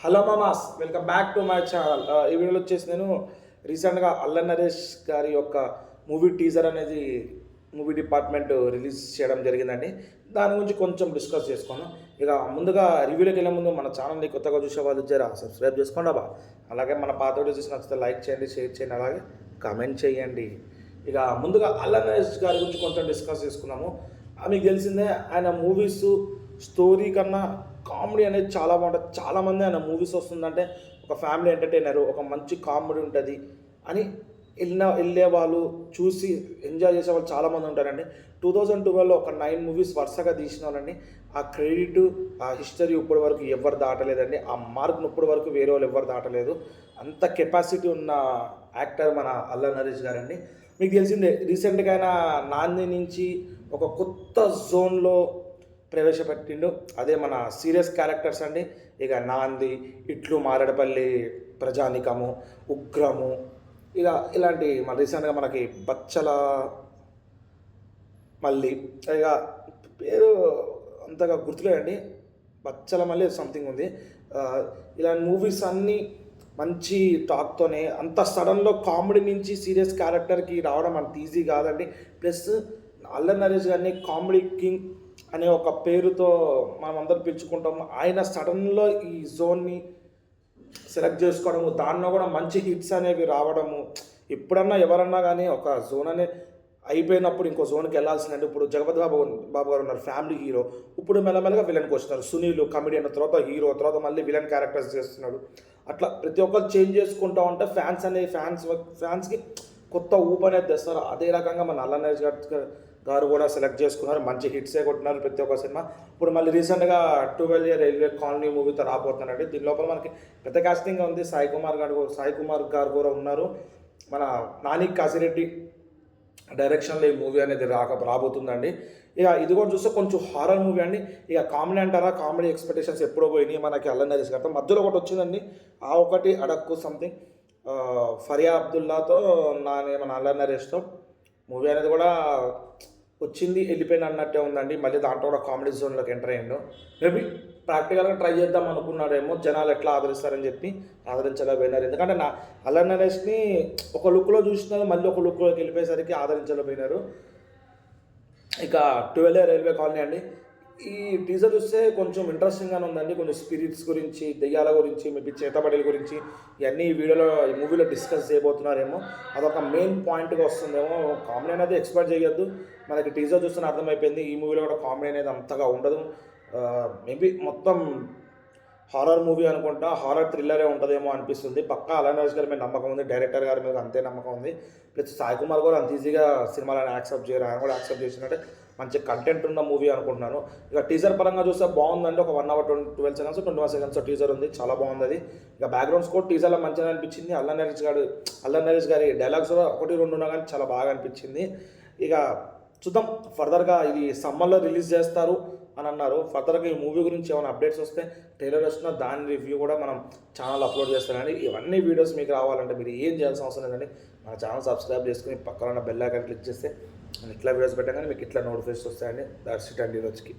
Hello మామాస్, welcome back to my channel. ఈ వీడియోలో వచ్చేసి నేను రీసెంట్గా అల్లన్ నరేష్ గారి యొక్క మూవీ టీజర్ అనేది మూవీ డిపార్ట్మెంట్ రిలీజ్ చేయడం జరిగిందండి. దాని గురించి కొంచెం డిస్కస్ చేసుకున్నాం. ఇక ముందుగా రివ్యూలోకి వెళ్ళే ముందు మన ఛానల్ని కొత్తగా చూసే వాళ్ళు జరా సబ్స్క్రైబ్ చేసుకోండి బా. అలాగే మన పాత వీడియోస్ నచ్చితే లైక్ చేయండి, షేర్ చేయండి, అలాగే కామెంట్ చేయండి. ఇక ముందుగా అల్లన్ నరేష్ గారి గురించి కొంచెం డిస్కస్ చేసుకున్నాము. మీకు తెలిసిందే, ఆయన మూవీస్ స్టోరీ కన్నా కామెడీ అనేది చాలా బాగుంటుంది. చాలామంది ఆయన మూవీస్ వస్తుందంటే ఒక ఫ్యామిలీ ఎంటర్టైనర్, ఒక మంచి కామెడీ ఉంటుంది అని వెళ్ళే వాళ్ళు, చూసి ఎంజాయ్ చేసే వాళ్ళు చాలామంది ఉంటారండి. 2012లో ఒక 9 మూవీస్ వరుసగా తీసిన వాళ్ళండి. ఆ క్రెడిట్, ఆ హిస్టరీ ఇప్పటి వరకు ఎవరు దాటలేదండి. ఆ మార్క్ను ఇప్పటి వరకు వేరే వాళ్ళు ఎవరు దాటలేదు. అంత కెపాసిటీ ఉన్న యాక్టర్ మన అల్లన్ నరేష్ గారండి. మీకు తెలిసిందే, రీసెంట్గా ఆయన నాంది నుంచి ఒక కొత్త జోన్లో ప్రవేశపెట్టిండు. అదే మన సీరియస్ క్యారెక్టర్స్ అండి. ఇక నాంది, ఇట్లు మారేడుపల్లి ప్రజానికము, ఉగ్రము, ఇక ఇలాంటి మన రీసెంట్గా మనకి బచ్చల మళ్ళీ, ఇక పేరు అంతగా గుర్తులేదండి, బచ్చల మళ్ళీ సంథింగ్ ఉంది. ఇలాంటి మూవీస్ అన్నీ మంచి టాక్తోనే, అంత సడన్లో కామెడీ నుంచి సీరియస్ క్యారెక్టర్కి రావడం అంత ఈజీ కాదండి. ప్లస్ అల్లన్ నరేష్ గారిని కామెడీ కింగ్ అనే ఒక పేరుతో మనం అందరం పిలుచుకుంటాము. ఆయన సడన్లో ఈ జోన్ని సెలెక్ట్ చేసుకోవడము, దానిలో కూడా మంచి హిట్స్ అనేవి రావడము. ఎప్పుడన్నా ఎవరన్నా కానీ ఒక జోన్ అనే అయిపోయినప్పుడు ఇంకో జోన్కి వెళ్ళాల్సిందంటే, ఇప్పుడు జగపతి బాబు గారు ఉన్నారు, ఫ్యామిలీ హీరో. ఇప్పుడు మెల్లమెల్లగా విలన్కి వస్తున్నారు. సునీల్ కమెడియన్, తర్వాత హీరో, తర్వాత మళ్ళీ విలన్ క్యారెక్టర్స్ చేస్తున్నాడు. అట్లా ప్రతి ఒక్కరు చేంజ్ చేసుకుంటూ ఉంటే ఫ్యాన్స్కి కొత్త ఊపు అనేది తెస్తారు. అదే రకంగా మన అల్లన్ నరేష్ గారు కూడా సెలెక్ట్ చేసుకున్నారు. మంచి హిట్సే కొట్టినారు ప్రతి ఒక్క సినిమా. ఇప్పుడు మళ్ళీ రీసెంట్గా 12 ఇయర్ రైల్వే కాలనీ మూవీతో రాబోతున్నారండి. దీని లోపల మనకి పెద్ద కాస్టింగ్ ఉంది. సాయి కుమార్ గారు కూడా ఉన్నారు. మన నాని కాసిరెడ్డి డైరెక్షన్లో ఈ మూవీ అనేది రాబోతుందండి. ఇక ఇది కూడా చూస్తే కొంచెం హారర్ మూవీ అండి. ఇక కామెడీ అంటారా, కామెడీ ఎక్స్పెక్టేషన్స్ ఎప్పుడో పోయినాయి మనకి అల్లన్ నరేష్ గారితో. మధ్యలో ఒకటి వచ్చిందండి, ఆ ఒకటి అడక్కు సంథింగ్, ఫరియా అబ్దుల్లాతో మన అల్లన్ నరేష్తో మూవీ అనేది కూడా వచ్చింది, వెళ్ళిపోయింది అన్నట్టే ఉందండి. మళ్ళీ దాంట్లో కూడా కామెడీ జోన్లోకి ఎంటర్ అయ్యిండు. మేబీ ప్రాక్టికల్గా ట్రై చేద్దాం అనుకున్నాడేమో, జనాలు ఎట్లా ఆదరిస్తారని చెప్పి ఆదరించలేకపోయినారు. ఎందుకంటే అల్లన్ నరేష్ని ఒక లుక్లో చూసినారు, మళ్ళీ ఒక లుక్లోకి వెళ్ళిపోయేసరికి ఆదరించలేకపోయినారు. ఇక 12 రైల్వే కాలనీ అండి. ఈ టీజర్ చూస్తే కొంచెం ఇంట్రెస్టింగ్గానే ఉందండి. కొంచెం స్పిరిట్స్ గురించి, దెయ్యాల గురించి, మేబీ చేతబడుల గురించి ఇవన్నీ ఈ మూవీలో డిస్కస్ చేయబోతున్నారేమో. అదొక మెయిన్ పాయింట్గా వస్తుందేమో. కామెడీ అనేది ఎక్స్పెక్ట్ చేయొద్దు. మనకి టీజర్ చూస్తున్న అర్థమైపోయింది, ఈ మూవీలో కూడా కామెడీ అనేది అంతగా ఉండదు. మేబీ మొత్తం హారర్ మూవీ అనుకుంటా, హారర్ థ్రిల్లరే ఉంటుందేమో అనిపిస్తుంది. పక్కా అల్లన్ నరేష్ గారి మీద నమ్మకం ఉంది, డైరెక్టర్ గారి మీద అంతే నమ్మకం ఉంది. ప్లస్ సాయి కుమార్ కూడా అంత ఈజీగా సినిమాలను యాక్సెప్ట్ చేయరు. ఆయన కూడా యాక్సెప్ట్ చేసినట్టే మంచి కంటెంట్ ఉన్న మూవీ అనుకుంటున్నాను. ఇక టీజర్ పరంగా చూస్తే బాగుందండి. ఒక 1 hour 12 seconds 21 seconds టీజర్ ఉంది, చాలా బాగుంది అది. ఇక బ్యాక్గ్రౌండ్ స్కోర్ టీజర్లో మంచిగా అనిపించింది. అల్లన్ నరేష్ గారి డైలాగ్స్ కూడా 1-2 ఉన్నా కానీ చాలా బాగా అనిపించింది. ఇక చూద్దాం, ఫర్దర్గా ఇది సమ్మర్లో రిలీజ్ చేస్తారు అని అన్నారు. ఫర్దర్గా ఈ మూవీ గురించి ఏమైనా అప్డేట్స్ వస్తే, ట్రైలర్ వస్తున్నా దాని రివ్యూ కూడా మనం ఛానల్ అప్లోడ్ చేస్తానండి. ఇవన్నీ వీడియోస్ మీకు రావాలంటే మీరు ఏం చేయాల్సిన అవసరం లేదండి, మన ఛానల్ సబ్స్క్రైబ్ చేసుకుని పక్కన ఉన్న బెల్ ఐకాన్ క్లిక్ చేస్తే నేను ఇట్లా వీడియోస్ పెట్టగానే మీకు ఇట్లా నోటిఫికేషన్స్ వస్తాయండి. దట్స్ ఇట్ అండి ఈరోజుకి.